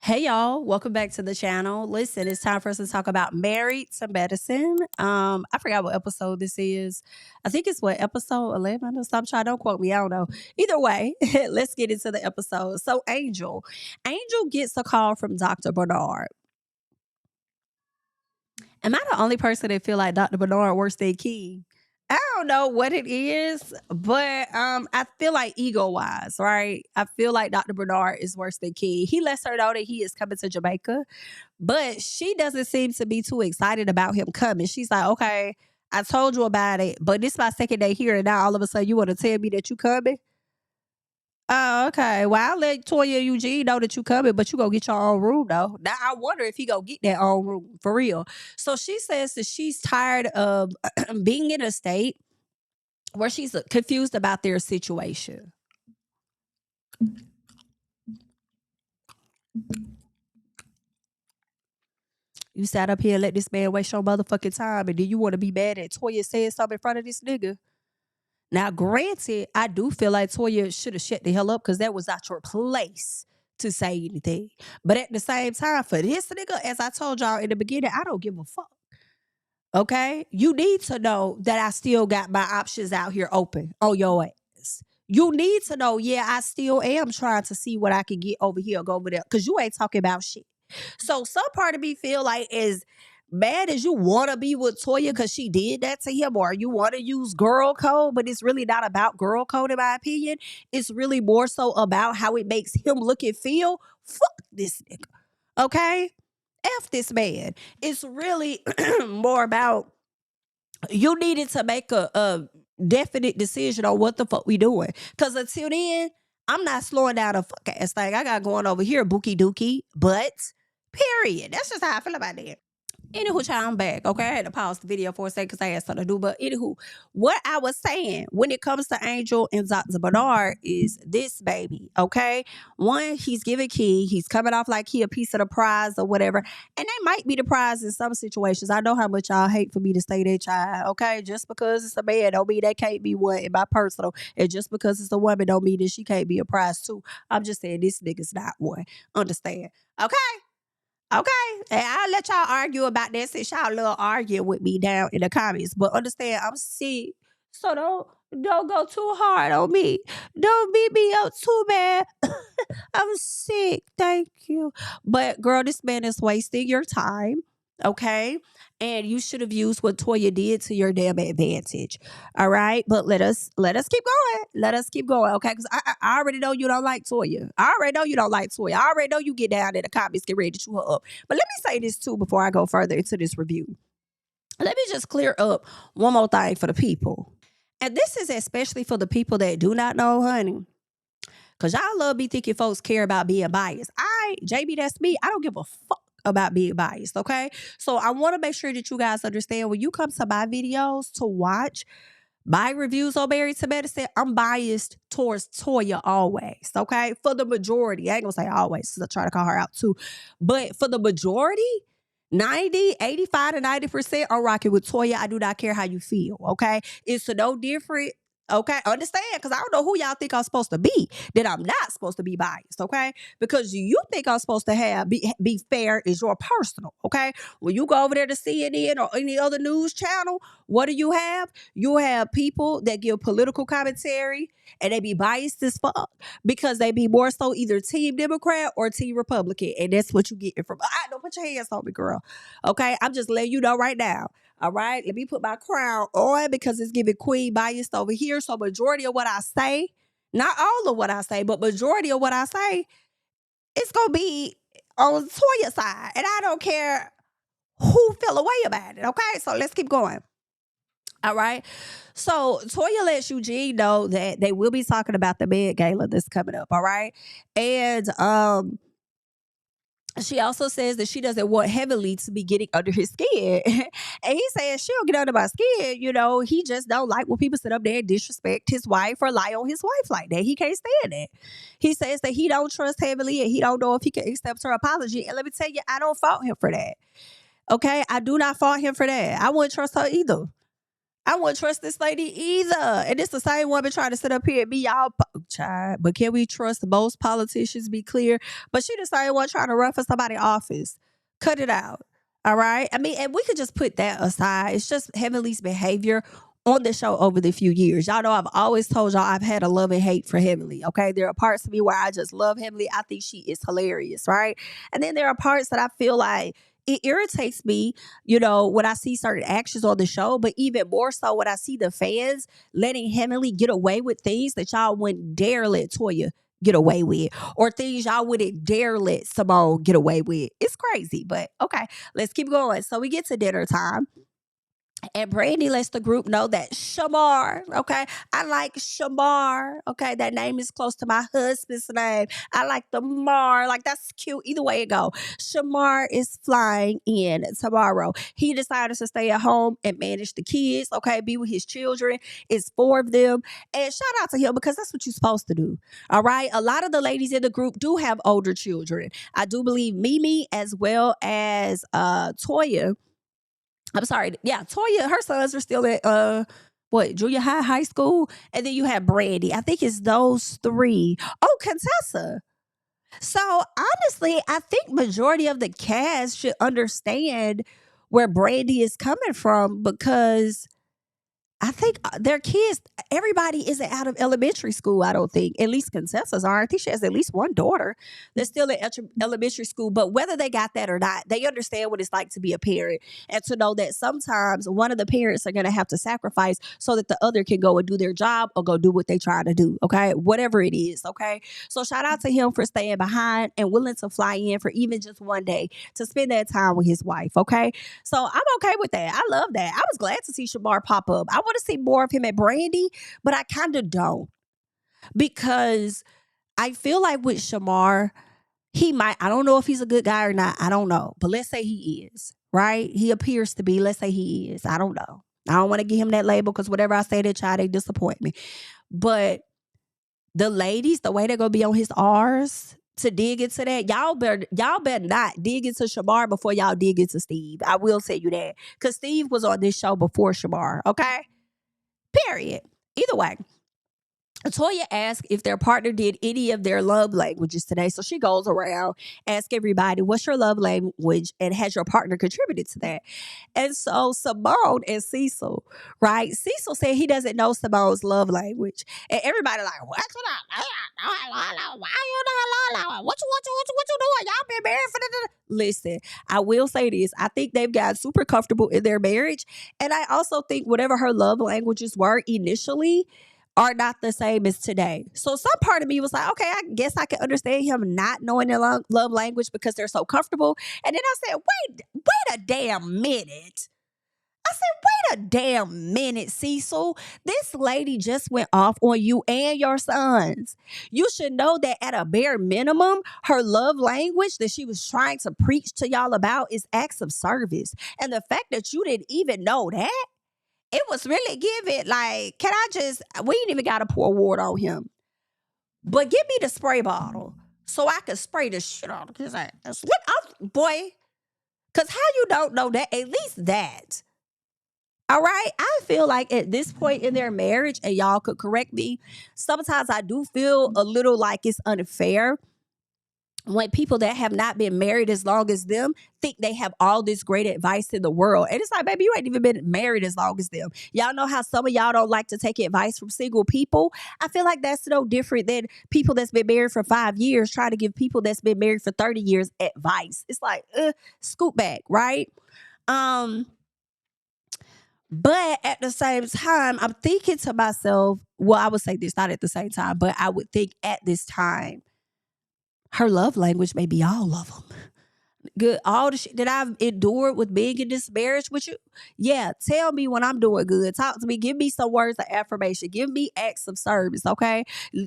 Hey y'all, welcome back to the channel. Listen, it's time for us to talk about Married to Medicine. I forgot what episode this is. I think it's what episode 11 or something. Don't quote me. I don't know. Either way, let's get into the episode. So Angel gets a call from Dr. Bernard. Am I the only person that feel like Dr. Bernard worse than Key? I don't know what it is, but I feel like ego wise, right? I feel like Dr. Bernard is worse than Key. He lets her know that he is coming to Jamaica, but she doesn't seem to be too excited about him coming. She's like, okay, I told you about it, but this is my second day here, and now all of a sudden you want to tell me that you coming? Oh, okay. Well, I'll let Toya and Eugene know that you coming, but you go get your own room though. Now I wonder if he go get that own room for real. So she says that she's tired of being in a state where she's confused about their situation. You sat up here and let this man waste your motherfucking time, and then you want to be mad at Toya saying something in front of this nigga. Now, granted, I do feel like Toya should have shut the hell up because that was not your place to say anything. But at the same time, for this nigga, as I told y'all in the beginning, I don't give a fuck. Okay? You need to know that I still got my options out here open on your ass. You need to know, yeah, I still am trying to see what I can get over here or go over there because you ain't talking about shit. So some part of me feel like as mad as you want to be with Toya because she did that to him, or you want to use girl code, but it's really not about girl code in my opinion. It's really more so about how it makes him look and feel. Fuck this nigga. Okay? F this man. It's really more about you needed to make a definite decision on what the fuck we doing. Cause until then, I'm not slowing down a fuck ass thing. I got going over here, bookie dookie, but period. That's just how I feel about that. Anywho, child, I'm back. Okay, I had to pause the video for a second because I had something to do. But anywho, what I was saying when it comes to Angel and Dr. Bernard is this baby. Okay, one, he's giving Key. He's coming off like he a piece of the prize or whatever, and they might be the prize in some situations. I know how much y'all hate for me to say that, child. Okay, just because it's a man don't mean that can't be one in my personal, and just because it's a woman don't mean that she can't be a prize too. I'm just saying this nigga's not one. Understand? Okay. Okay, and I'll let y'all argue about that since y'all love arguing with me down in the comments. But understand, I'm sick, so don't go too hard on me. Don't beat me up too bad. I'm sick, thank you. But girl, this man is wasting your time. Okay, and you should have used what Toya did to your damn advantage. All right, but let us keep going. Let us keep going. Okay, because I already know you don't like Toya. I already know you don't like Toya. I already know you get down in the comments, get ready to chew her up. But let me say this too before I go further into this review. Let me just clear up one more thing for the people. And this is especially for the people that do not know, honey. Cause y'all love me thinking folks care about being biased. JB, that's me. I don't give a fuck about being biased. Okay. So I want to make sure that you guys understand when you come to my videos to watch my reviews on Married to Medicine, I'm biased towards Toya always. Okay. For the majority. I ain't gonna say always because I try to call her out too. But for the majority, 90, 85 to 90%, I'm rocking with Toya. I do not care how you feel. Okay. It's no different. Okay, understand? Because I don't know who y'all think I'm supposed to be. That I'm not supposed to be biased. Okay, because you think I'm supposed to be fair is your personal. Okay, when you go over there to CNN or any other news channel, what do you have? You have people that give political commentary and they be biased as fuck because they be more so either team Democrat or team Republican, and that's what you get from. Don't put your hands on me, girl. Okay, I'm just letting you know right now. All right, let me put my crown on because it's giving queen biased over here. So majority of what I say, not all of what I say, but majority of what I say, it's gonna be on Toya's side, and I don't care who feel away about it. Okay, so let's keep going. All right, so Toya lets Eugene know that they will be talking about the Med Gala that's coming up. All right, and she also says that she doesn't want Heavenly to be getting under his skin. And he says she'll get under my skin. You know, he just don't like when people sit up there and disrespect his wife or lie on his wife like that. He can't stand that. He says that he don't trust Heavenly and he don't know if he can accept her apology. And let me tell you, I don't fault him for that. Okay? I do not fault him for that. I wouldn't trust her either. I wouldn't trust this lady either. And it's the same woman trying to sit up here and be y'all child. But can we trust most politicians? Be clear. But she the same one trying to run for somebody's office. Cut it out. All right. I mean, and we could just put that aside. It's just Heavenly's behavior on the show over the few years. Y'all know I've always told y'all I've had a love and hate for Heavenly. Okay. There are parts of me where I just love Heavenly. I think she is hilarious. Right. And then there are parts that I feel like it irritates me, when I see certain actions on the show, but even more so when I see the fans letting Heavenly get away with things that y'all wouldn't dare let Toya get away with, or things y'all wouldn't dare let Simone get away with. It's crazy, but okay, let's keep going. So we get to dinner time. And Brandy lets the group know that Shamar, okay, I like Shamar, okay, that name is close to my husband's name. I like the Mar, like that's cute. Either way it go, Shamar is flying in tomorrow. He decided to stay at home and manage the kids, okay, be with his children. It's 4 of them, and shout out to him because that's what you're supposed to do. All right, a lot of the ladies in the group do have older children. I do believe Mimi as well as Toya. I'm sorry. Yeah, Toya, her sons are still at junior high school. And then you have Brandy. I think it's those 3. Oh, Contessa. So honestly, I think majority of the cast should understand where Brandy is coming from, because I think their kids, everybody isn't out of elementary school, I don't think. At least Contessa's are. I think she has at least one daughter that's still in elementary school. But whether they got that or not, they understand what it's like to be a parent and to know that sometimes one of the parents are going to have to sacrifice so that the other can go and do their job or go do what they try to do, okay? Whatever it is, okay? So shout out to him for staying behind and willing to fly in for even just one day to spend that time with his wife, okay? So I'm okay with that. I love that. I was glad to see Shamar pop up. I want to see more of him at Brandy, but I kind of don't, because I feel like with Shamar, I don't know if he's a good guy or not. I don't know. But let's say he is, right? He appears to be. Let's say he is. I don't know. I don't want to give him that label because whatever I say to child, they disappoint me. But the ladies, the way they're going to be on his R's to dig into that, y'all better not dig into Shamar before y'all dig into Steve. I will tell you that. Because Steve was on this show before Shamar, okay? Period. Either way, Toya asked if their partner did any of their love languages today. So she goes around, ask everybody, what's your love language? And has your partner contributed to that? And so Simone and Cecil, right? Cecil said he doesn't know Simone's love language. And everybody like, what you know? Why you know? What you doing? Y'all been married for the... Listen, I will say this. I think they've got super comfortable in their marriage. And I also think whatever her love languages were initially are not the same as today. So some part of me was like, okay, I guess I can understand him not knowing their love language because they're so comfortable. And then I said, wait a damn minute. I said, wait a damn minute, Cecil. This lady just went off on you and your sons. You should know that at a bare minimum, her love language that she was trying to preach to y'all about is acts of service. And the fact that you didn't even know that, it was really giving, like, we ain't even got to pour water on him. But give me the spray bottle so I can spray the shit on his ass. Boy, because how you don't know that? At least that. All right? I feel like at this point in their marriage, and y'all could correct me, sometimes I do feel a little like it's unfair when people that have not been married as long as them think they have all this great advice in the world. And it's like, baby, you ain't even been married as long as them. Y'all know how some of y'all don't like to take advice from single people? I feel like that's no different than people that's been married for 5 years trying to give people that's been married for 30 years advice. It's like, scoot back, right? But at the same time, I'm thinking to myself, well, I would say this, not at the same time, but I would think at this time, her love language may be all of them. Good. All the shit that I've endured with being in this marriage with you. Yeah. Tell me when I'm doing good. Talk to me. Give me some words of affirmation. Give me acts of service. Okay.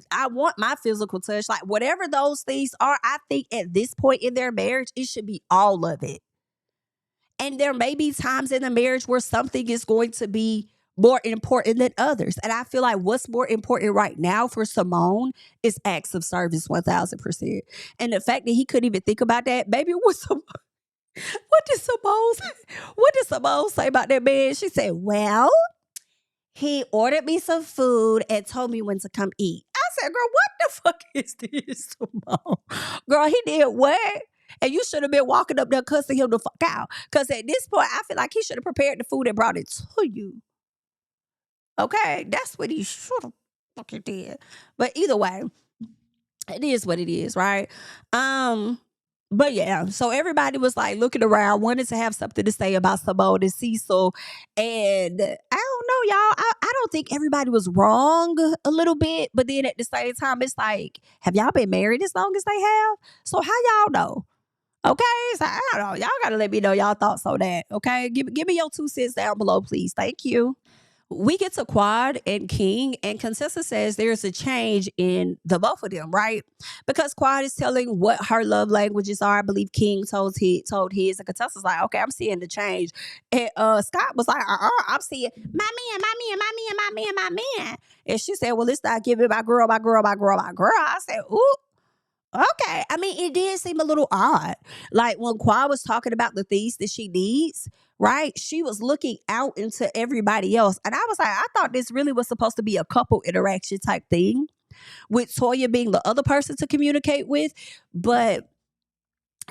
I want my physical touch. Like whatever those things are, I think at this point in their marriage, it should be all of it. And there may be times in the marriage where something is going to be more important than others. And I feel like what's more important right now for Simone is acts of service 1000%. And the fact that he couldn't even think about that, baby, what did Simone say about that man? She said, well, He ordered me some food and told me when to come eat. I said, girl, what the fuck is this, Simone? Girl, he did what? And you should have been walking up there cussing him the fuck out. Because at this point, I feel like he should have prepared the food and brought it to you. Okay? That's what he should have fucking did. But either way, it is what it is, right? But yeah, so everybody was like looking around, wanted to have something to say about Simone and Cecil. And I don't know, y'all. I don't think everybody was wrong a little bit, but then at the same time, it's like, have y'all been married as long as they have? So how y'all know? Okay, so I don't know. Y'all gotta let me know y'all thoughts on that. Okay, give me your 2 cents down below, please. Thank you. We get to Quad and King, and Consensus says there's a change in the both of them, right? Because Quad is telling what her love languages are. I believe King told his, and Consensus like, okay, I'm seeing the change. And Scott was like, I'm seeing my man, my man, my man, my man, my man. And she said, well, let's not give it my girl, my girl, my girl, my girl. I said, ooh. Okay. I mean, it did seem a little odd. Like when Qua was talking about the things that she needs, right? She was looking out into everybody else. And I was like, I thought this really was supposed to be a couple interaction type thing, with Toya being the other person to communicate with. But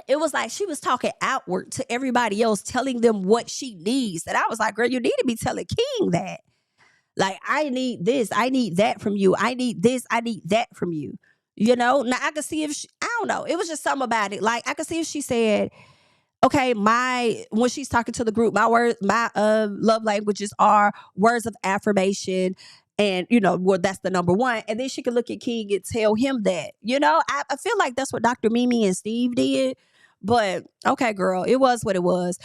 it was like she was talking outward to everybody else, telling them what she needs. And I was like, girl, you need to be telling King that. Like, I need this, I need that from you. I need this, I need that from you. You know, now I could see if I don't know. It was just something about it. Like, I could see if she said, okay, when she's talking to the group, my love languages are words of affirmation. And, well, that's the number one. And then she could look at King and tell him that. I feel like that's what Dr. Mimi and Steve did. But okay, girl, it was what it was.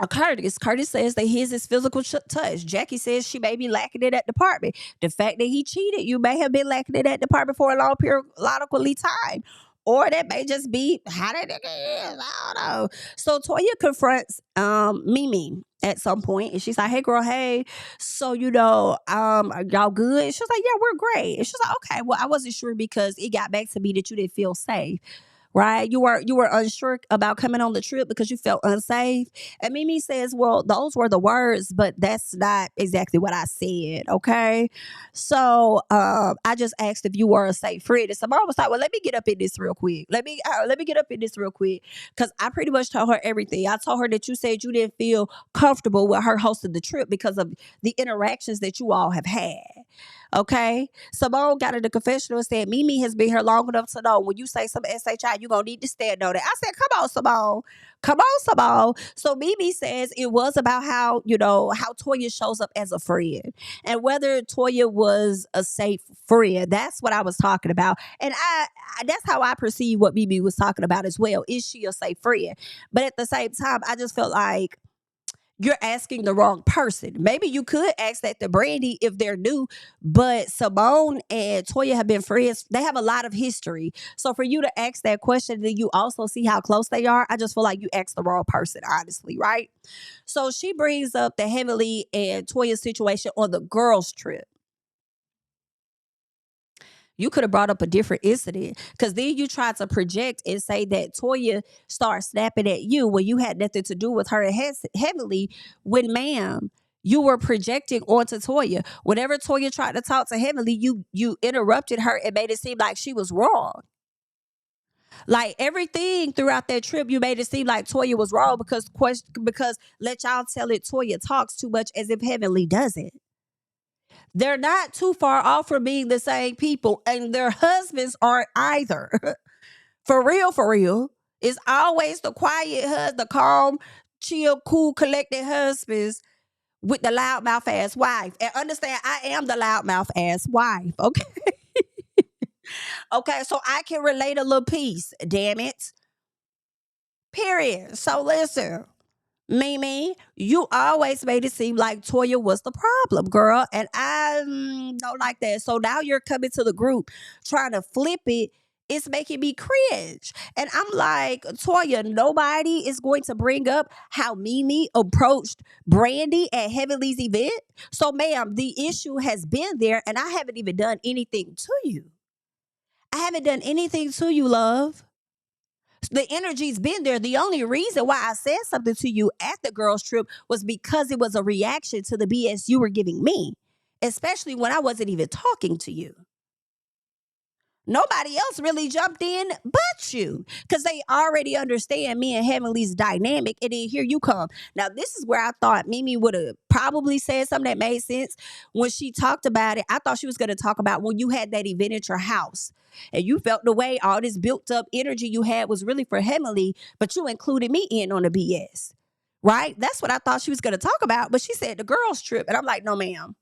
Curtis says that his is physical touch. Jackie says she may be lacking in that department. The fact that he cheated, you may have been lacking in that department for a long periodically time. Or that may just be how that nigga is. I don't know. So Toya confronts Mimi at some point, and she's like, "Hey, girl, hey. So are y'all good?" She's like, "Yeah, we're great." And she's like, "Okay, well, I wasn't sure because it got back to me that you didn't feel safe." Right? You were unsure about coming on the trip because you felt unsafe. And Mimi says, well, those were the words, but that's not exactly what I said. Okay. So I just asked if you were a safe friend. And Samara was like, well, let me get up in this real quick. Let me get up in this real quick. Because I pretty much told her everything. I told her that you said you didn't feel comfortable with her hosting the trip because of the interactions that you all have had. Okay. Simone got in the confessional and said, Mimi has been here long enough to know when you say some SHI, you're going to need to stand on it. I said, come on, Simone. Come on, Simone. So Mimi says it was about how Toya shows up as a friend and whether Toya was a safe friend. That's what I was talking about. And that's how I perceive what Mimi was talking about as well. Is she a safe friend? But at the same time, I just felt like, you're asking the wrong person. Maybe you could ask that to Brandy if they're new, but Simone and Toya have been friends. They have a lot of history. So for you to ask that question, then you also see how close they are. I just feel like you asked the wrong person, honestly, right? So she brings up the Heavenly and Toya situation on the girls' trip. You could have brought up a different incident because then you tried to project and say that Toya started snapping at you when you had nothing to do with her heavily. When, ma'am, you were projecting onto Toya. Whenever Toya tried to talk to Heavenly, you interrupted her and made it seem like she was wrong. Like everything throughout that trip, you made it seem like Toya was wrong because let y'all tell it, Toya talks too much as if Heavenly doesn't. They're not too far off from being the same people, and their husbands aren't either. For real, for real. It's always the quiet husband, the calm, chill, cool, collected husbands with the loudmouth ass wife. And understand, I am the loudmouth ass wife, okay? Okay, so I can relate a little piece, damn it. Period. So listen. Mimi, you always made it seem like Toya was the problem, girl. And I don't like that. So now you're coming to the group trying to flip it. It's making me cringe. And I'm like, Toya, nobody is going to bring up how Mimi approached Brandy at Heavenly's event. So, ma'am, the issue has been there and I haven't even done anything to you. I haven't done anything to you, love. The energy's been there. The only reason why I said something to you at the girls' trip was because it was a reaction to the BS you were giving me, especially when I wasn't even talking to you. Nobody else really jumped in but you because they already understand me and Heavenly's dynamic. And then here you come. Now, this is where I thought Mimi would have probably said something that made sense. When she talked about it, I thought she was going to talk about when you had that event at your house and you felt the way all this built up energy you had was really for Heavenly, but you included me in on the BS. Right? That's what I thought she was going to talk about. But she said the girls' trip. And I'm like, no, ma'am.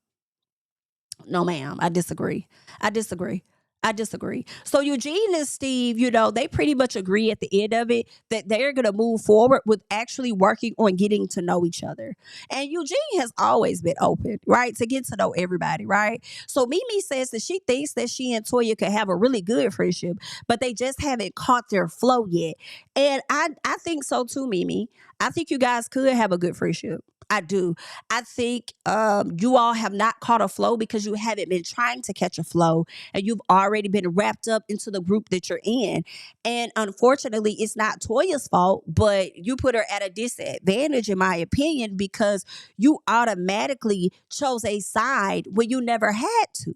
No, ma'am. I disagree. I disagree. I disagree. So Eugene and Steve, they pretty much agree at the end of it that they're going to move forward with actually working on getting to know each other. And Eugene has always been open, right, to get to know everybody, right? So Mimi says that she thinks that she and Toya could have a really good friendship, but they just haven't caught their flow yet. And I think so too, Mimi. I think you guys could have a good friendship. I do. I think you all have not caught a flow because you haven't been trying to catch a flow and you've already been wrapped up into the group that you're in. And unfortunately, it's not Toya's fault, but you put her at a disadvantage, in my opinion, because you automatically chose a side when you never had to.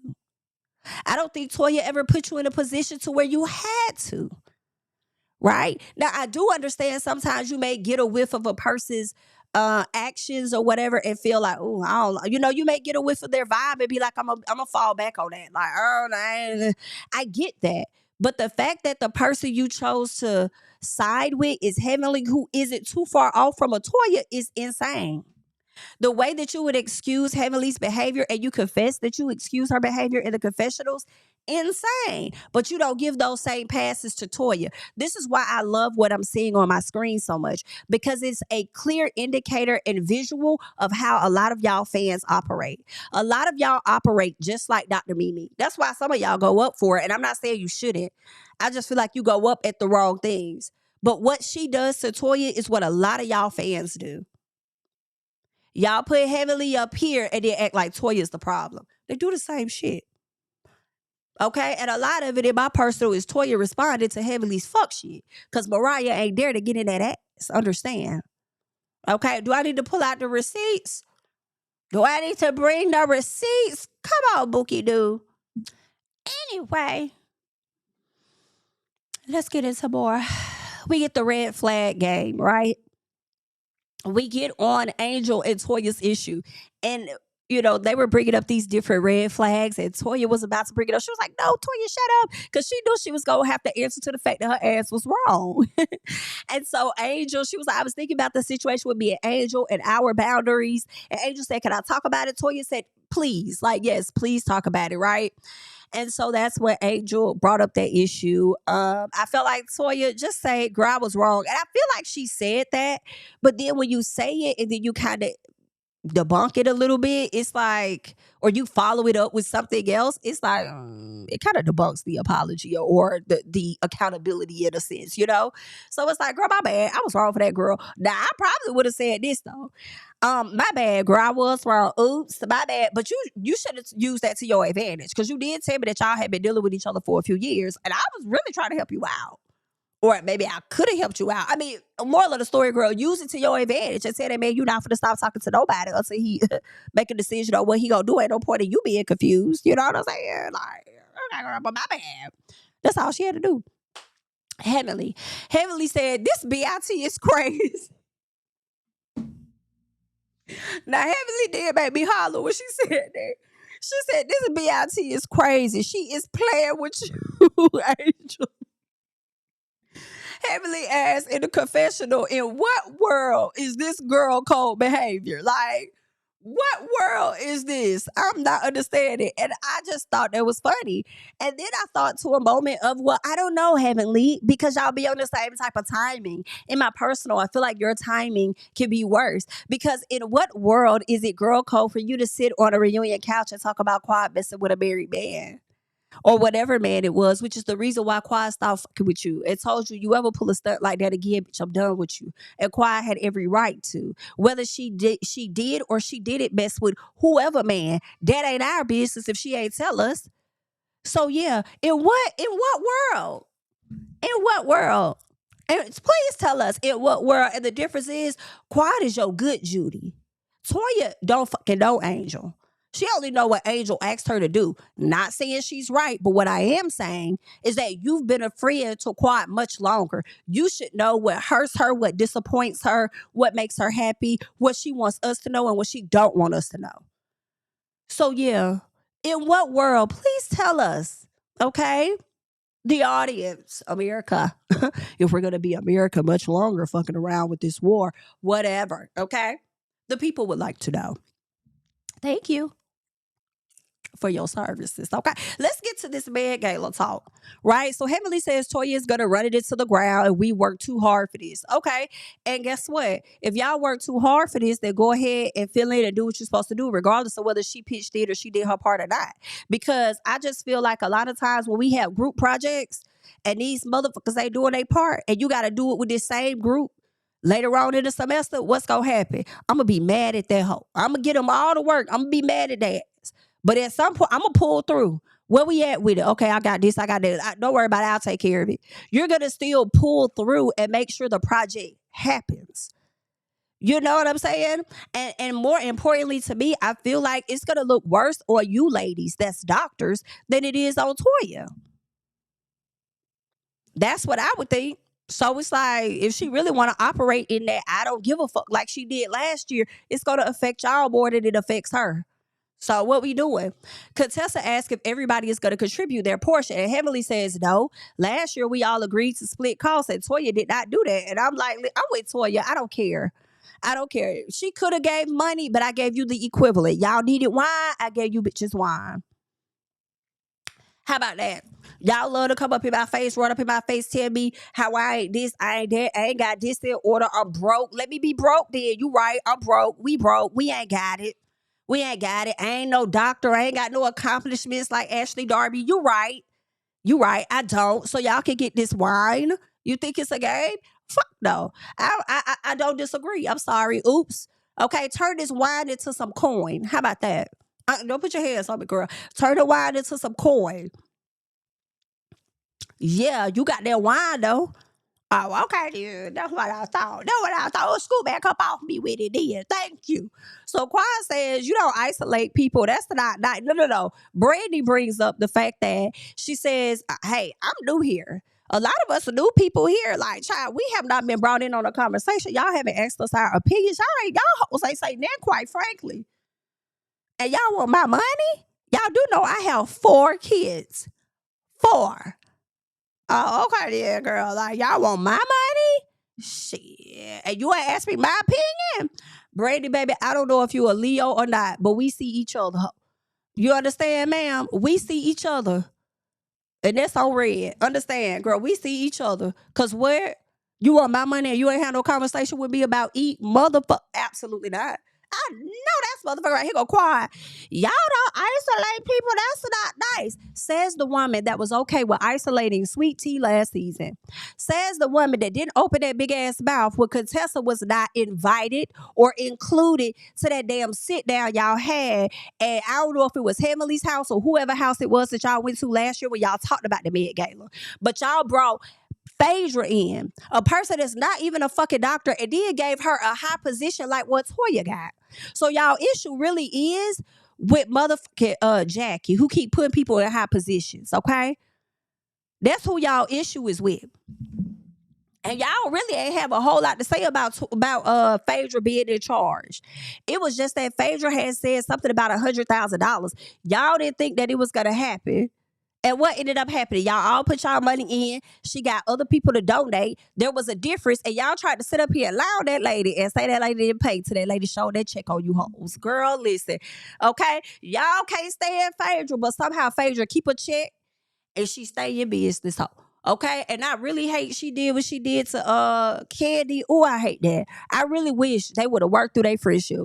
I don't think Toya ever put you in a position to where you had to. Right? Now, I do understand sometimes you may get a whiff of a person's actions or whatever and feel like, oh, I don't know. You may get a whiff of their vibe and be like, I'm gonna fall back on that. Like, oh, I get that. But the fact that the person you chose to side with is Heavenly, who isn't too far off from a Toya, is insane. The way that you would excuse Heavenly's behavior and you confess that you excuse her behavior in the confessionals, insane. But you don't give those same passes to Toya. This is why I love what I'm seeing on my screen so much, because it's a clear indicator and visual of how a lot of y'all fans operate. A lot of y'all operate just like Dr. Mimi. That's why some of y'all go up for it. And I'm not saying you shouldn't. I just feel like you go up at the wrong things. But what she does to Toya is what a lot of y'all fans do. Y'all put Heavenly up here and then act like Toya's the problem. They do the same shit. Okay? And a lot of it in my personal is Toya responded to Heavenly's fuck shit. Because Mariah ain't there to get in that ass. Understand? Okay? Do I need to pull out the receipts? Do I need to bring the receipts? Come on, Bookie Doo. Anyway, let's get into more. We get the red flag game, right? We get on Angel and Toya's issue. And, they were bringing up these different red flags, and Toya was about to bring it up. She was like, no, Toya, shut up. Because she knew she was going to have to answer to the fact that her ass was wrong. And so Angel, she was like, I was thinking about the situation with me and Angel and our boundaries. And Angel said, can I talk about it? Toya said, please. Like, yes, please talk about it, right? And so that's when Angel brought up that issue. I felt like Toya, just say, girl, I was wrong. And I feel like she said that. But then when you say it and then you kind of debunk it a little bit, it's like, or you follow it up with something else, it's like, it kind of debunks the apology or the accountability in a sense, So it's like, girl, my bad. I was wrong for that, girl. Now, I probably would have said this, though. My bad, girl. I was wrong. Oops, my bad. But you should have used that to your advantage because you did tell me that y'all had been dealing with each other for a few years, and I was really trying to help you out. Or maybe I could have helped you out. I mean, moral of the story, girl, use it to your advantage and say that, man, you're not finna stop talking to nobody until he make a decision on what he gonna do. Ain't no point in you being confused. You know what I'm saying? Like, okay, girl, but my bad. That's all she had to do. Heavenly said, this BIT is crazy. Now, Heavenly did make me holler when she said that. She said, this BIT is crazy. She is playing with you, Angel. Heavenly asked in the confessional, in what world is this girl code behavior? Like, what world is this? I'm not understanding. And I just thought that was funny. And then I thought to a moment of, well, I don't know, Heavenly, because y'all be on the same type of timing. In my personal, I feel like your timing can be worse. Because in what world is it girl code for you to sit on a reunion couch and talk about quad messing with a married man? Or whatever man it was, which is the reason why Quad stopped fucking with you. It told you ever pull a stunt like that again, bitch, I'm done with you. And Quad had every right to. Whether she did or she didn't mess with whoever man, that ain't our business if she ain't tell us. So yeah, in what world? In what world? And please tell us in what world. And the difference is, quiet is your good Judy. Toya don't fucking know Angel. She only know what Angel asked her to do. Not saying she's right, but what I am saying is that you've been a friend to Quiet much longer. You should know what hurts her, what disappoints her, what makes her happy, what she wants us to know, and what she don't want us to know. So yeah, in what world? Please tell us, okay? The audience, America. If we're gonna be America much longer, fucking around with this war, whatever, okay? The people would like to know. Thank you for your services. Okay, let's get to this Mad Gala talk, right? So Heavenly says Toya is gonna run it into the ground and we work too hard for this. Okay, and guess what? If y'all work too hard for this, then go ahead and fill in and do what you're supposed to do, regardless of whether she pitched it or she did her part or not. Because I just feel like a lot of times when we have group projects and these motherfuckers ain't doing their part, and you gotta do it with this same group. Later on in the semester, what's gonna happen? I'm gonna be mad at that hoe. I'm gonna get them all to work. I'm gonna be mad at that. But at some point, I'm gonna pull through. Where we at with it? Okay, I got this. I got that. Don't worry about it. I'll take care of it. You're gonna still pull through and make sure the project happens. You know what I'm saying? And more importantly to me, I feel like it's gonna look worse on you ladies that's doctors than it is on Toya. That's what I would think. So it's like if she really want to operate in that I don't give a fuck like she did last year, it's gonna affect y'all more than it affects her. So what we doing? Contessa asked if everybody is going to contribute their portion, and Heavenly says no. Last year we all agreed to split costs, and Toya did not do that. And I'm like, I'm with Toya. I don't care. I don't care. She could have gave money, but I gave you the equivalent. Y'all needed wine. I gave you bitches wine. How about that? Y'all love to come up in my face, run up in my face, tell me how I ain't this, I ain't that, I ain't got this in order. I'm broke. Let me be broke then. You right. I'm broke. We broke. We ain't got it. We ain't got it. I ain't no doctor. I ain't got no accomplishments like Ashley Darby. You right. You right. I don't. So y'all can get this wine. You think it's a game? Fuck no. I don't disagree. I'm sorry. Oops. Okay, turn this wine into some coin. How about that? Don't put your hands on me, girl. Turn the wine into some coin. Yeah, you got that wine though. Oh, okay, then. That's what I thought. That's what I thought. School back up off me with it then. Thank you. So Quan says you don't isolate people. That's not no. Brandy brings up the fact that she says, hey, I'm new here. A lot of us are new people here. Like, child, we have not been brought in on a conversation. Y'all haven't asked us our opinions. Y'all hoes ain't say that, quite frankly. And y'all want my money? Y'all do know I have 4 kids. 4. Oh, okay, yeah, girl. Like, y'all want my money? Shit. And you ain't ask me my opinion? Brady, baby, I don't know if you a Leo or not, but we see each other. You understand, ma'am? We see each other. And that's on red. Understand, girl, we see each other. Because where you want my money and you ain't had no conversation with me about eat motherfucker. Absolutely not. I know that's motherfucker right here go quiet. Y'all don't isolate people. That's not nice. Says the woman that was okay with isolating Sweet Tea last season. Says the woman that didn't open that big ass mouth when Contessa was not invited or included to that damn sit down y'all had. And I don't know if it was Heavenly's house or whoever house it was that y'all went to last year when y'all talked about the Med Gala. But y'all brought Phaedra in, a person that's not even a fucking doctor, and then gave her a high position like what Toya got. So y'all issue really is with motherfucking Jackie, who keep putting people in high positions, okay? That's who y'all issue is with. And y'all really ain't have a whole lot to say about Phaedra being in charge. It was just that Phaedra had said something about $100,000. Y'all didn't think that it was gonna happen. And what ended up happening? Y'all all put y'all money in. She got other people to donate. There was a difference. And y'all tried to sit up here and allow that lady and say that lady didn't pay till that lady showed that check on you hoes. Girl, listen. Okay? Y'all can't stay in Phaedra, but somehow Phaedra keep a check and she stay in business. Okay? And I really hate she did what she did to Candy. Oh, I hate that. I really wish they would have worked through their friendship.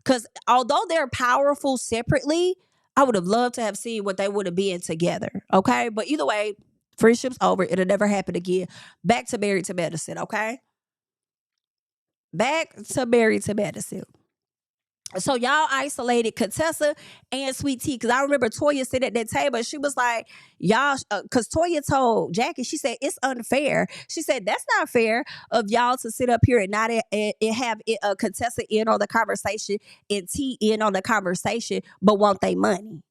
Because although they're powerful separately, I would have loved to have seen what they would have been together. Okay? But either way, friendship's over. It'll never happen again. Back to Married to Medicine, okay? Back to Married to Medicine. So y'all isolated Contessa and Sweet Tea. Because I remember Toya sitting at that table. She was like, y'all, because Toya told Jackie, she said, it's unfair. She said, that's not fair of y'all to sit up here and not have Contessa in on the conversation and T in on the conversation, but want they money.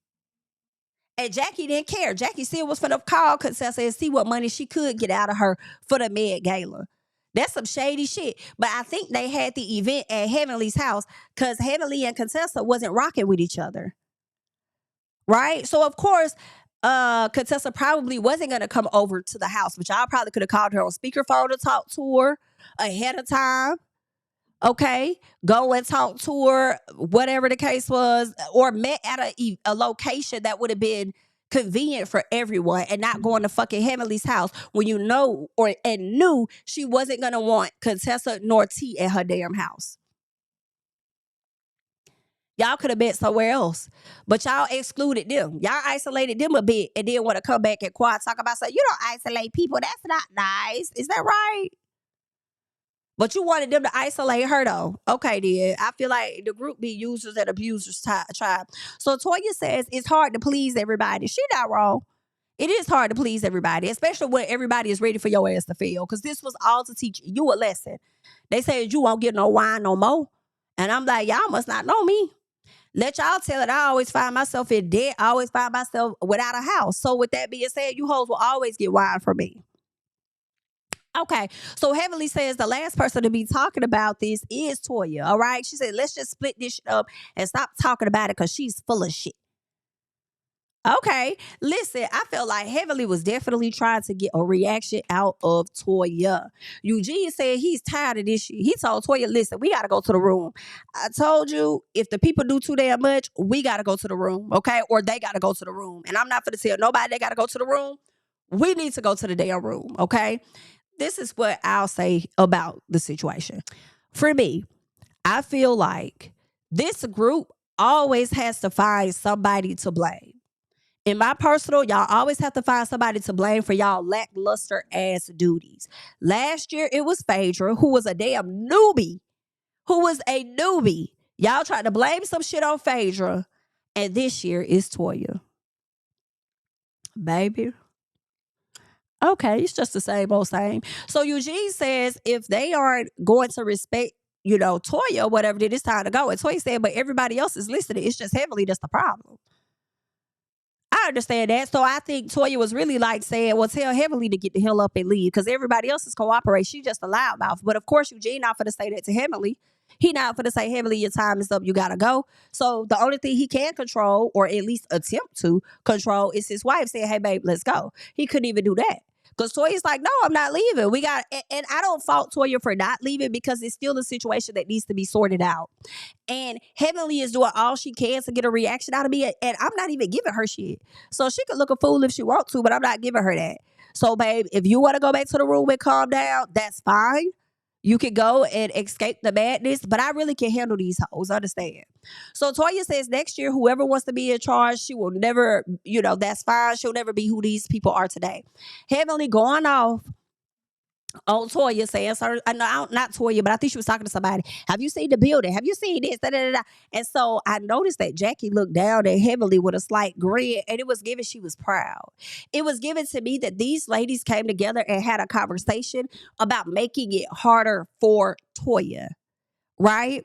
And Jackie didn't care. Jackie still was finna call Contessa and see what money she could get out of her for the Med Gala. That's some shady shit. But I think they had the event at Heavenly's house because Heavenly and Contessa wasn't rocking with each other. Right? So of course, Contessa probably wasn't gonna come over to the house, but y'all probably could have called her on speakerphone to talk to her ahead of time. Okay, go and talk to her, whatever the case was, or met at a location that would have been convenient for everyone, and not going to fucking Heavenly's house when you know and knew she wasn't gonna want Contessa nor T at her damn house. Y'all could have been somewhere else, but y'all excluded them. Y'all isolated them a bit, and then want to come back and quiet talk about, so you don't isolate people. That's not nice. Is that right? But you wanted them to isolate her though. Okay, then. I feel like the group be users and abusers tribe. So Toya says it's hard to please everybody. She not wrong. It is hard to please everybody, especially when everybody is ready for your ass to fail. Because this was all to teach you a lesson. They said you won't get no wine no more. And I'm like, y'all must not know me. Let y'all tell it. I always find myself in debt. I always find myself without a house. So with that being said, you hoes will always get wine from me. Okay, so Heavenly says the last person to be talking about this is Toya. All right, she said, let's just split this shit up and stop talking about it because she's full of shit. Okay, listen, I felt like Heavenly was definitely trying to get a reaction out of Toya. Eugene said he's tired of this shit. He told Toya, listen, we got to go to the room. I told you, if the people do too damn much, we got to go to the room, okay? Or they got to go to the room. And I'm not going to tell nobody they got to go to the room. We need to go to the damn room, okay? This is what I'll say about the situation. For me, I feel like this group always has to find somebody to blame. In my personal, y'all always have to find somebody to blame for y'all lackluster ass duties. Last year, it was Phaedra, who was a damn newbie. Y'all tried to blame some shit on Phaedra. And this year is Toya. Baby. Okay, it's just the same old same. So Eugene says if they aren't going to respect, Toya or whatever, then it's time to go. And Toya said, but everybody else is listening. It's just Heavenly that's the problem. I understand that. So I think Toya was really like saying, well, tell Heavenly to get the hell up and leave because everybody else is cooperating. She just a loudmouth. But of course, Eugene not for to say that to Heavenly. He not for to say, Heavenly, your time is up. You got to go. So the only thing he can control, or at least attempt to control, is his wife saying, hey, babe, let's go. He couldn't even do that. Because Toya's like, no, I'm not leaving. And I don't fault Toya for not leaving because it's still a situation that needs to be sorted out. And Heavenly is doing all she can to get a reaction out of me. And I'm not even giving her shit. So she could look a fool if she wants to, but I'm not giving her that. So, babe, if you want to go back to the room and calm down, that's fine. You can go and escape the madness, but I really can handle these hoes, understand? So Toya says next year, whoever wants to be in charge, she will never, that's fine. She'll never be who these people are today. Heavenly going off on Toya saying, not Toya, but I think she was talking to somebody. Have you seen the building? Have you seen this? Da, da, da, da. And so I noticed that Jackie looked down at Heavenly with a slight grin, and it was given she was proud. It was given to me that these ladies came together and had a conversation about making it harder for Toya, right?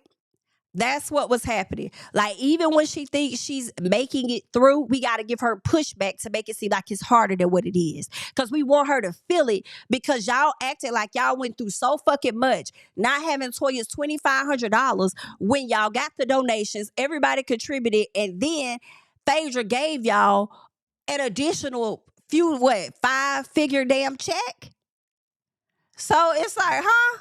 That's what was happening. Like, even when she thinks she's making it through, we got to give her pushback to make it seem like it's harder than what it is. Because we want her to feel it because y'all acted like y'all went through so fucking much. Not having Toya's $2,500 when y'all got the donations, everybody contributed, and then Phaedra gave y'all an additional five-figure damn check? So it's like, huh?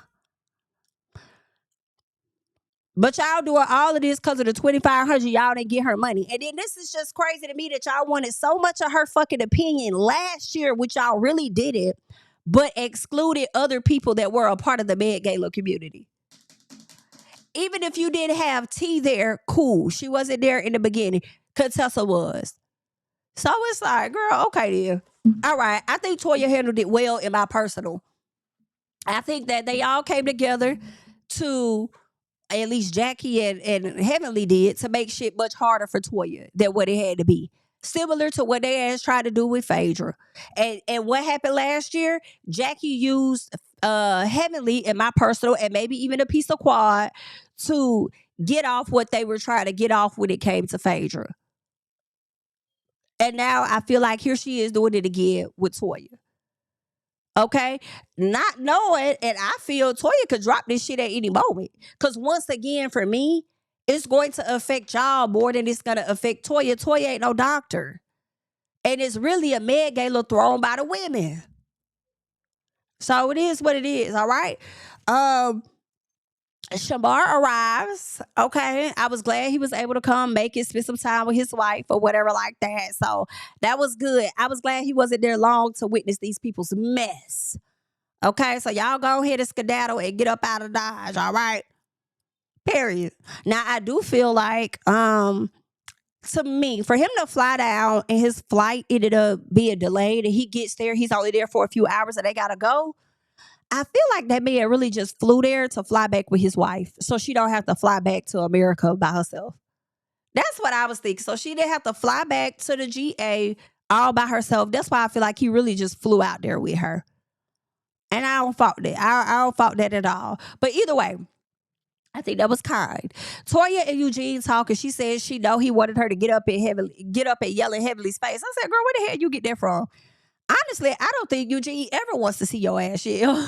But y'all doing all of this because of the $2,500. Y'all didn't get her money. And then this is just crazy to me that y'all wanted so much of her fucking opinion last year, which y'all really did it, but excluded other people that were a part of the Med Gala community. Even if you didn't have T there, cool. She wasn't there in the beginning. Contessa was. So it's like, girl, okay then. All right. I think Toya handled it well in my personal. I think that they all came together to at least Jackie and Heavenly did, to make shit much harder for Toya than what it had to be. Similar to what they ass tried to do with Phaedra. And what happened last year, Jackie used Heavenly, in my personal, and maybe even a piece of quad, to get off what they were trying to get off when it came to Phaedra. And now I feel like here she is doing it again with Toya. Okay, not knowing, and I feel Toya could drop this shit at any moment. Because once again, for me, it's going to affect y'all more than it's gonna affect Toya. Toya ain't no doctor, and it's really a med gala thrown by the women. So it is what it is. All right. Shamar arrives. Okay, I was glad he was able to come, make it, spend some time with his wife or whatever like that. So that was good. I was glad he wasn't there long to witness these people's mess. Okay, so y'all go ahead and skedaddle and get up out of Dodge, all right? Period. Now, I do feel like, to me, for him to fly down and his flight ended up being delayed and he gets there, he's only there for a few hours and they gotta go. I feel like that man really just flew there to fly back with his wife so she don't have to fly back to America by herself. That's what I was thinking. So she didn't have to fly back to the GA all by herself. That's why I feel like he really just flew out there with her. And I don't fault that. I don't fault that at all. But either way, I think that was kind. Toya and Eugene talking. She said she know he wanted her to get up and yell in Heavenly's face. I said, girl, where the hell you get that from? Honestly, I don't think Eugene ever wants to see your ass yell.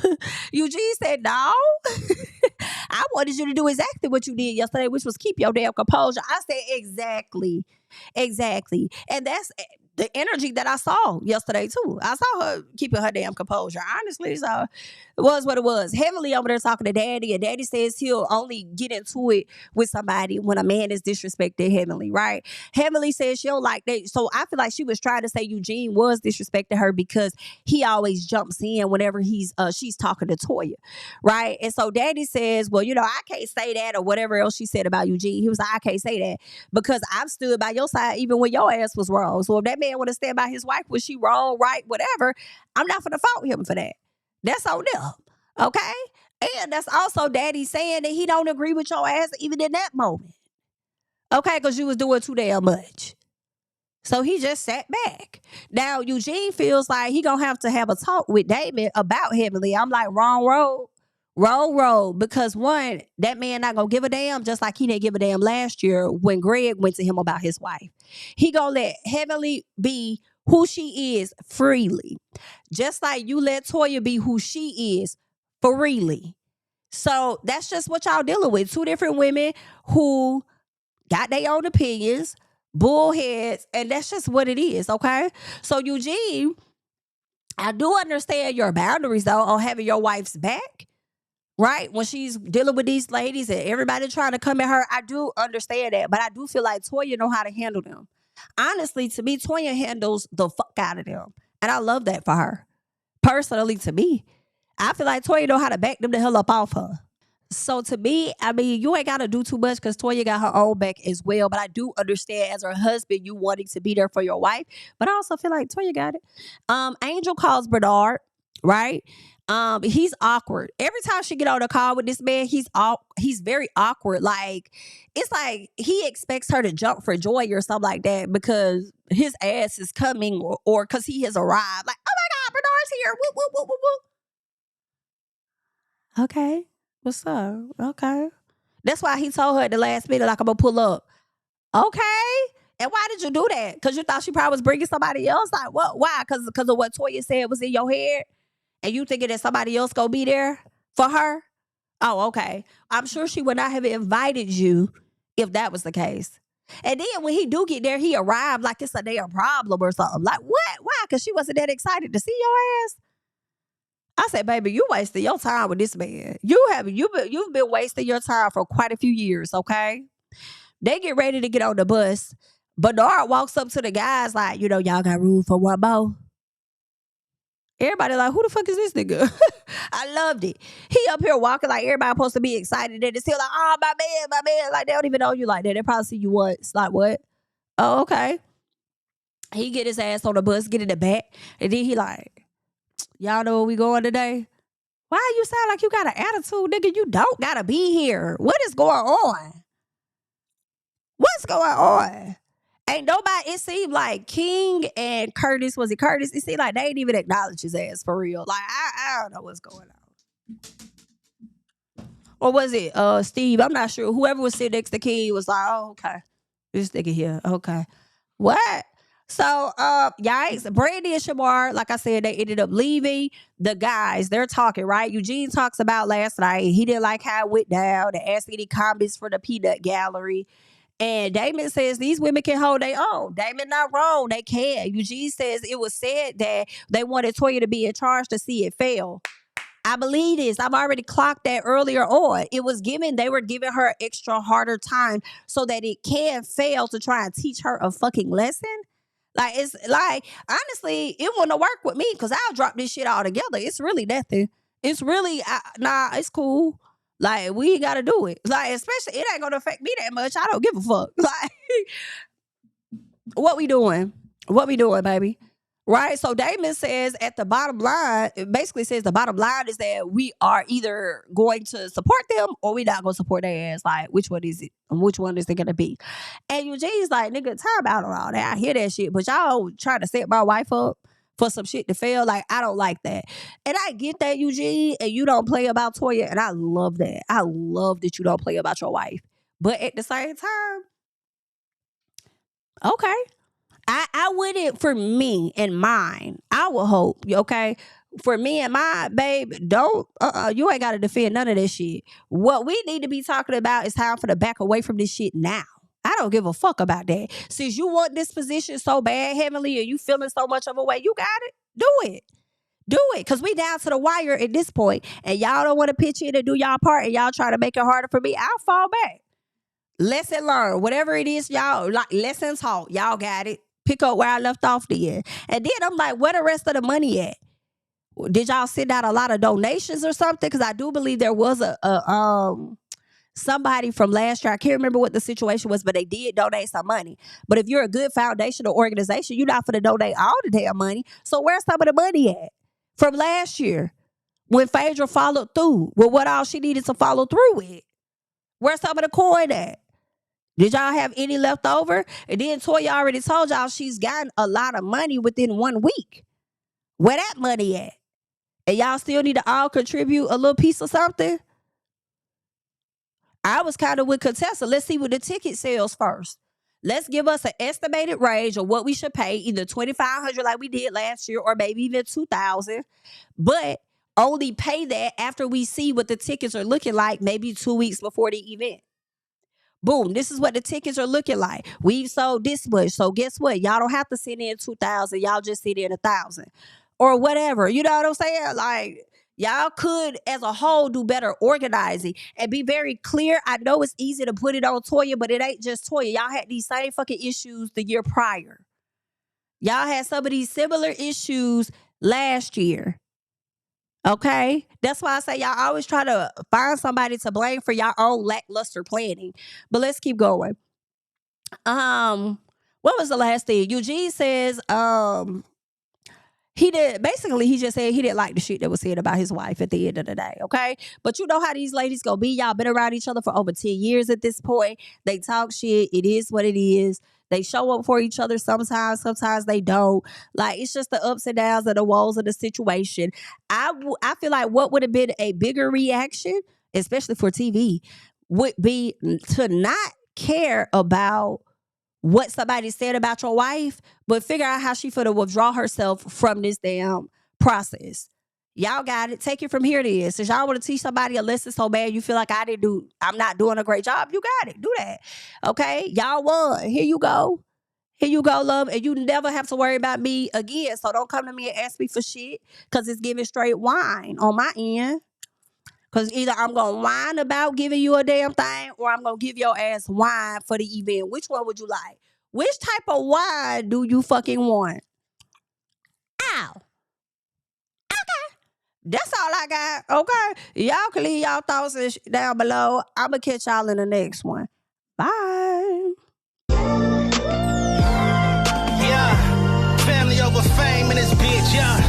Eugene said, no. I wanted you to do exactly what you did yesterday, which was keep your damn composure. I said, exactly. Exactly. And that's the energy that I saw yesterday, too. I saw her keeping her damn composure. Honestly, so it was what it was. Heavily over there talking to Daddy, and Daddy says he'll only get into it with somebody when a man is disrespected Heavenly, right? Heavenly says she'll like that. So I feel like she was trying to say Eugene was disrespecting her because he always jumps in whenever she's talking to Toya, right? And so Daddy says, well, I can't say that, or whatever else she said about Eugene. He was like, I can't say that because I've stood by your side even when your ass was wrong. So if that man want to stand by his wife, was she wrong, right, whatever, I'm not gonna fault him for that. That's on them, okay? And that's also Daddy saying that he don't agree with your ass even in that moment, okay? Because you was doing too damn much. So he just sat back. Now Eugene feels like he gonna have to have a talk with Damon about Heavenly. I'm like, wrong road. Wrong road, because one, that man not gonna give a damn, just like he didn't give a damn last year when Greg went to him about his wife. He gonna let Heavenly be who she is freely, just like you let Toya be who she is freely. So that's just what y'all dealing with. Two different women who got their own opinions, bullheads, and that's just what it is, okay? So Eugene, I do understand your boundaries though on having your wife's back. Right? When she's dealing with these ladies and everybody trying to come at her, I do understand that. But I do feel like Toya know how to handle them. Honestly, to me, Toya handles the fuck out of them. And I love that for her. Personally, to me, I feel like Toya know how to back them the hell up off her. So to me, I mean, you ain't got to do too much because Toya got her own back as well. But I do understand as her husband, you wanting to be there for your wife. But I also feel like Toya got it. Angel calls Bernard, right? He's awkward. Every time she get on a call with this man, he's very awkward. Like, it's like he expects her to jump for joy or something like that because his ass is coming or because he has arrived. Like, oh my God, Bernard's here. Whoop, whoop, whoop, whoop, whoop. Okay. What's up? Okay. That's why he told her at the last minute, like, I'm gonna pull up. Okay. And why did you do that? Because you thought she probably was bringing somebody else? Like, what? Why? Because of what Toya said was in your head? And you thinking that somebody else gonna be there for her? Oh, okay. I'm sure she would not have invited you if that was the case. And then when he do get there, he arrived like it's a damn problem or something. Like, what? Why? Because she wasn't that excited to see your ass? I said, baby, you wasted your time with this man. You've been wasting your time for quite a few years, okay? They get ready to get on the bus. Bernard walks up to the guys like, y'all got room for one more? Everybody like, who the fuck is this nigga? I loved it. He up here walking like everybody supposed to be excited. And it's still like, oh, my man. Like, they don't even know you like that. They probably see you once. Like, what? Oh, okay. He get his ass on the bus, get in the back. And then he like, y'all know where we going today? Why you sound like you got an attitude, nigga? You don't gotta be here. What is going on? What's going on? Ain't nobody, it seemed like King and Curtis, was it Curtis? It seemed like they ain't even acknowledge his ass for real. Like, I don't know what's going on. Or was it Steve? I'm not sure. Whoever was sitting next to King was like, oh, okay. This nigga here. Okay. What? So, yikes. Brandy and Shamar, like I said, they ended up leaving. The guys, they're talking, right? Eugene talks about last night. He didn't like how it went down. They asked any comments for the peanut gallery. And Damon says these women can hold their own. Damon not wrong. They can. Eugene says it was said that they wanted Toya to be in charge to see it fail. I believe this. I've already clocked that earlier on. It was given, they were giving her an extra harder time so that it can fail to try and teach her a fucking lesson. Like, it's like, honestly, it wouldn't work with me because I'll drop this shit all together. It's really nothing. It's really, nah, it's cool. Like, we got to do it. Like, especially, it ain't going to affect me that much. I don't give a fuck. Like, what we doing? What we doing, baby? Right? So Damon says at the bottom line, it basically says the bottom line is that we are either going to support them or we not going to support their ass. Like, which one is it? And which one is it going to be? And Eugene's like, nigga, time out on all that. I hear that shit, but y'all trying to set my wife up for some shit to fail. Like, I don't like that. And I get that, Eugene, and you don't play about Toya, and I love that. I love that you don't play about your wife. But at the same time, okay. I wouldn't, for me and mine, I would hope, okay? For me and my babe, don't, you ain't got to defend none of this shit. What we need to be talking about is time for the back away from this shit now. I don't give a fuck about that. Since you want this position so bad, Heavenly, and you feeling so much of a way, you got it. Do it. Do it. Because we down to the wire at this point, and y'all don't want to pitch in and do y'all part, and y'all try to make it harder for me. I'll fall back. Lesson learned. Whatever it is, y'all, like, lesson taught. Y'all got it. Pick up where I left off then. And then I'm like, where the rest of the money at? Did y'all send out a lot of donations or something? Because I do believe there was somebody from last year. I can't remember what the situation was, but they did donate some money. But if you're a good foundation or organization, you're not going to donate all the damn money. So where's some of the money at from last year when Phaedra followed through with what all she needed to follow through with? Where's some of the coin at? Did y'all have any left over? And then Toya already told y'all she's gotten a lot of money within 1 week. Where that money at? And y'all still need to all contribute a little piece of something? I was kind of with Contessa. Let's see what the ticket sales first. Let's give us an estimated range of what we should pay, either $2,500 like we did last year or maybe even $2,000. But only pay that after we see what the tickets are looking like maybe 2 weeks before the event. Boom, this is what the tickets are looking like. We've sold this much. So guess what? Y'all don't have to send in 2,000. Y'all just send in 1,000 or whatever. You know what I'm saying? Like, y'all could, as a whole, do better organizing and be very clear. I know it's easy to put it on Toya, but it ain't just Toya. Y'all had these same fucking issues the year prior. Y'all had some of these similar issues last year. Okay, that's why I say y'all always try to find somebody to blame for your own lackluster planning. But let's keep going. What was the last thing? Eugene says he just said he didn't like the shit that was said about his wife at the end of the day, okay? But you know how these ladies gonna be. Y'all been around each other for over 10 years at this point. They talk shit. It is what it is. They show up for each other sometimes they don't. Like, it's just the ups and downs and the woes of the situation. I feel like what would have been a bigger reaction, especially for TV, would be to not care about what somebody said about your wife, but figure out how she finna withdraw herself from this damn process. Y'all got it. Take it from here then. Since y'all want to teach somebody a lesson so bad you feel like I'm not doing a great job, you got it. Do that. Okay? Y'all won. Here you go. Here you go, love. And you never have to worry about me again. So don't come to me and ask me for shit because it's giving straight wine on my end. Because either I'm going to whine about giving you a damn thing or I'm going to give your ass wine for the event. Which one would you like? Which type of wine do you fucking want? Ow. That's all I got, okay? Y'all can leave y'all thoughts down below. I'm going to catch y'all in the next one. Bye. Yeah, family over fame in this bitch, yeah.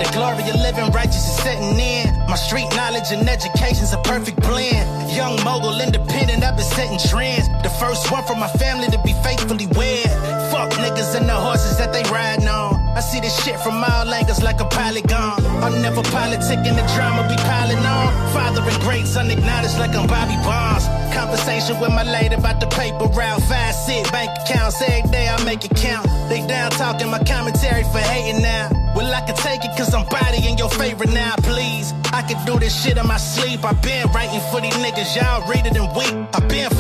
The glory of living righteous is setting in. My street knowledge and education's a perfect blend. Young mogul, independent, I've been setting trends. The first one from my family to be faithfully wed. Fuck niggas and the horses that they riding on. I see this shit from all angles like a polygon. I'm never politicking, the drama be piling on. Father and great son acknowledged like I'm Bobby Bonds. Conversation with my lady about the paper route. 5-6 bank accounts, every day I make it count. They down talking my commentary for hating now. Well, I can take it cause I'm bodying your favorite now, please. I can do this shit in my sleep. I been writing for these niggas, y'all read it and weep. I been